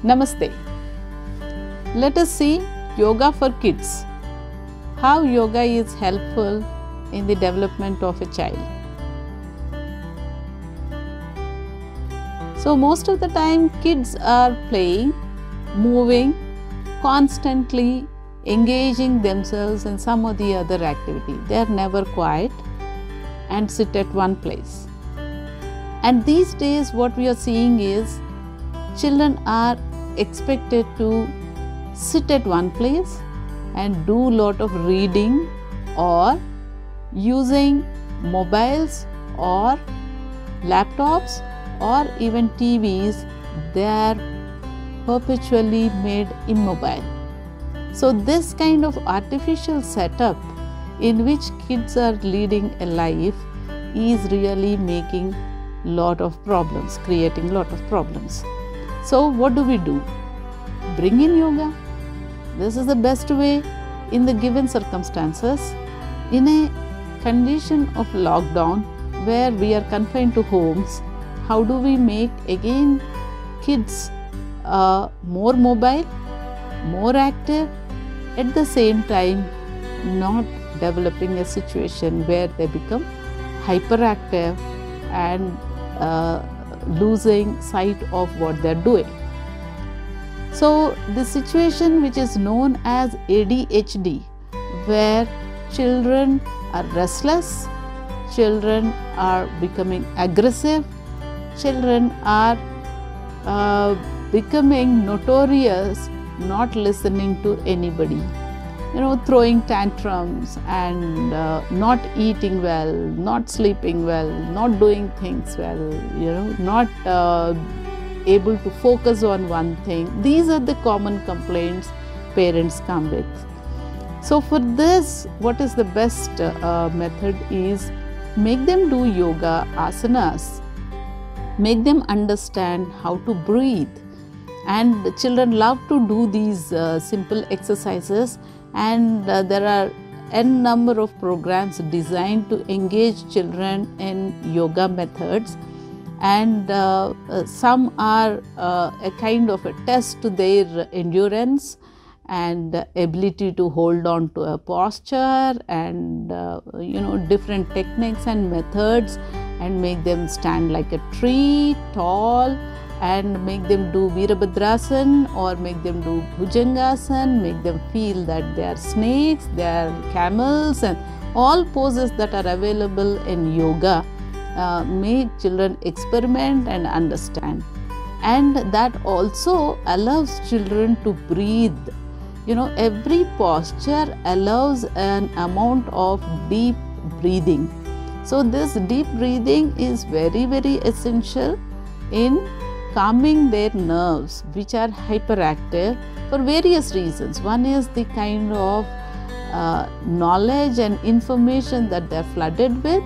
Namaste. Let us see yoga for kids. How yoga is helpful in the development of a child. So most of the time kids are playing, moving, constantly engaging themselves in some or the other activity. They are never quiet and sit at one place. And these days what we are seeing is children are expected to sit at one place and do lot of reading or using mobiles or laptops or even TVs. They are perpetually made immobile. So this kind of artificial setup in which kids are leading a life is really making lot of problems, creating lot of problems. So what do? Bring in yoga. This is the best way in the given circumstances. In a condition of lockdown where we are confined to homes, how do we make again kids more mobile, more active, at the same time not developing a situation where they become hyperactive and losing sight of what they are doing. So the situation which is known as ADHD, where children are restless, children are becoming aggressive, children are becoming notorious not listening to anybody, throwing tantrums and not eating well, not sleeping well, not doing things well, not able to focus on one thing. These are the common complaints parents come with. So for this, what is the best method is make them do yoga, asanas, make them understand how to breathe. And the children love to do these simple exercises, and there are n number of programs designed to engage children in yoga methods, and some are a kind of a test to their endurance and ability to hold on to a posture and different techniques and methods, and make them stand like a tree tall, and make them do Virabhadrasana or make them do Bhujangasana, make them feel that they are snakes, they are camels, and all poses that are available in yoga. Make children experiment and understand, and that also allows children to breathe. Every posture allows an amount of deep breathing. So this deep breathing is very, very essential in calming their nerves, which are hyperactive for various reasons. One is the kind of knowledge and information that they are flooded with,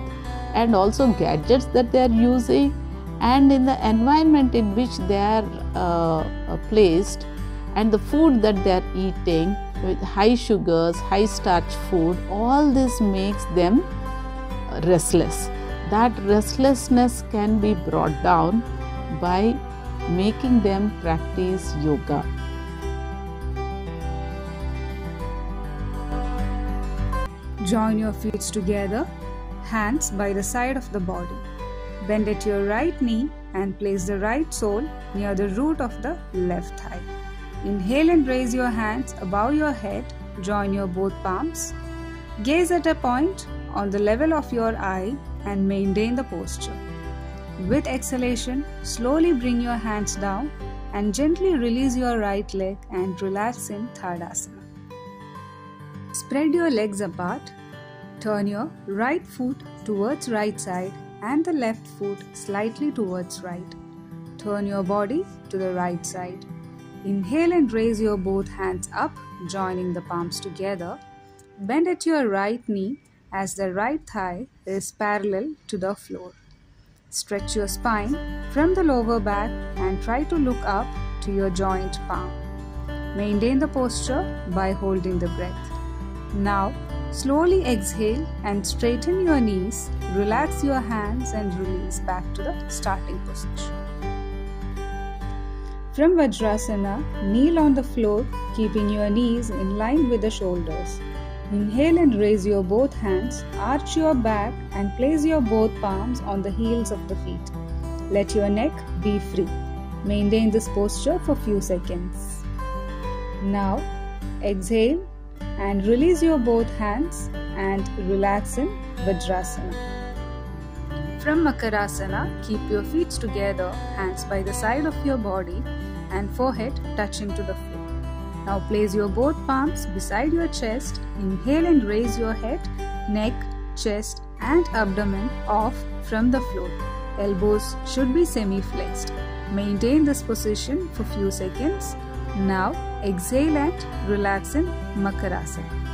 and also gadgets that they are using, and in the environment in which they are placed, and the food that they are eating with high sugars, high starch food. All this makes them restless. That restlessness can be brought down by making them practice yoga. Join your feet together, hands by the side of the body. Bend at your right knee and place the right sole near the root of the left thigh. Inhale and raise your hands above your head. Join your both palms. Gaze at a point on the level of your eye and maintain the posture. With exhalation, slowly bring your hands down and gently release your right leg and relax in Tadasana. Spread your legs apart. Turn your right foot towards right side and the left foot slightly towards right. Turn your body to the right side. Inhale and raise your both hands up, joining the palms together. Bend at your right knee as the right thigh is parallel to the floor. Stretch your spine from the lower back and try to look up to your joint palm. Maintain the posture by holding the breath. Now, slowly exhale and straighten your knees, relax your hands and release back to the starting position. From Vajrasana, kneel on the floor, keeping your knees in line with the shoulders. Inhale and raise your both hands, arch your back and place your both palms on the heels of the feet. Let your neck be free. Maintain this posture for few seconds. Now, exhale and release your both hands and relax in Vajrasana. From Makarasana, keep your feet together, hands by the side of your body and forehead touching to the floor. Now place your both palms beside your chest. Inhale and raise your head, neck, chest and abdomen off from the floor. Elbows should be semi-flexed. Maintain this position for few seconds. Now exhale and relax in Makarasana.